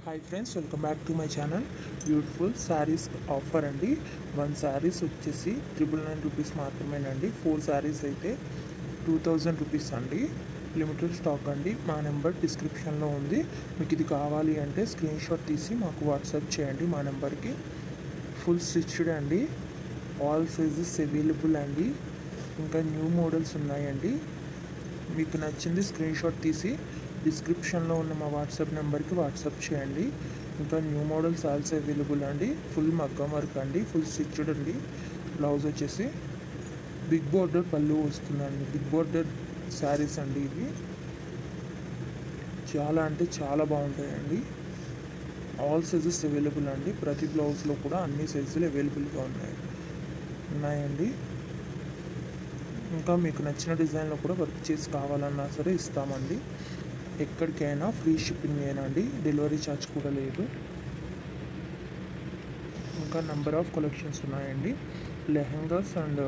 Hi friends, welcome back to my channel. Beautiful saris offer అండి. 1 శారీస్ వచ్చేసి 999 rupees మాత్రమేనండి. 4 శారీస్ అయితే 2000 రూపీస్ అండి. లిమిటెడ్ స్టాక్ అండి. మా నెంబర్ డిస్క్రిప్షన్లో ఉంది. మీకు ఇది కావాలి అంటే స్క్రీన్ షాట్ తీసి మాకు వాట్సాప్ చేయండి మా నెంబర్కి. ఫుల్ స్టిచ్డ్ అండి. ఆల్ సైజెస్ అవైలబుల్ అండి. ఇంకా న్యూ మోడల్స్ ఉన్నాయండి. మీకు నచ్చింది స్క్రీన్ షాట్ తీసి డిస్క్రిప్షన్లో ఉన్న మా వాట్సాప్ నెంబర్కి వాట్సాప్ చేయండి. ఇంకా న్యూ మోడల్స్ ఆల్సో అవైలబుల్ అండి. ఫుల్ మగ్గం వర్క్ అండి, ఫుల్ స్టిచ్డ్ అండి. బ్లౌజ్ వచ్చేసి బిగ్ బోర్డర్ పళ్ళు వస్తుందండి. బిగ్ బోర్డర్ శారీస్ అండి ఇవి. చాలా అంటే చాలా బాగుంటాయండి. ఆల్ సైజెస్ అవైలబుల్ అండి. ప్రతి బ్లౌజ్లో కూడా అన్ని సైజులు అవైలబుల్గా ఉన్నాయండి. ఇంకా మీకు నచ్చిన డిజైన్లో కూడా వర్క్ చేసి కావాలన్నా సరే ఇస్తామండి. ఎక్కడికైనా ఫ్రీ షిప్పింగ్ ఏనండి, డెలివరీ ఛార్జ్ కూడా లేదు. ఇంకా నెంబర్ ఆఫ్ కలెక్షన్స్ ఉన్నాయండి. లెహంగాస్ అండ్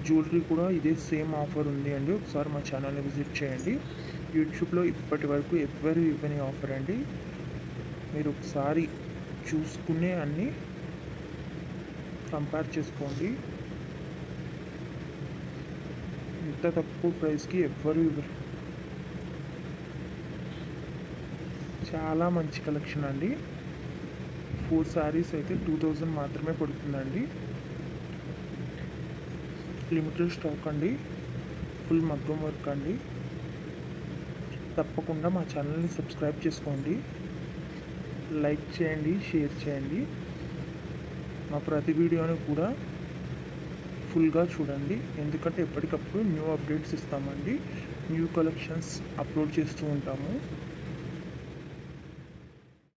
జ్యువెలరీ కూడా ఇదే సేమ్ ఆఫర్ ఉంది అండి. ఒకసారి మా ఛానల్ని విజిట్ చేయండి. యూట్యూబ్లో ఇప్పటి వరకు ఎవ్వరు ఇవ్వని ఆఫర్ అండి. మీరు ఒకసారి చూసుకునే అన్నీ కంపేర్ చేసుకోండి. ఇంత తక్కువ ప్రైస్కి ఎవ్వరు ఇవ్వరు. చాలా మంచి కలెక్షన్ అండి. 4 శారీస్ అయితే 2000 మాత్రమే పడుతుందండి. లిమిటెడ్ స్టాక్ అండి. ఫుల్ మగ్గం వర్క్ అండి. తప్పకుండా మా ఛానల్ని సబ్స్క్రైబ్ చేసుకోండి, లైక్ చేయండి, షేర్ చేయండి. మా ప్రతి వీడియోని కూడా ఫుల్గా చూడండి. ఎందుకంటే ఎప్పటికప్పుడు న్యూ అప్డేట్స్ ఇస్తామండి. న్యూ కలెక్షన్స్ అప్లోడ్ చేస్తూ ఉంటాము.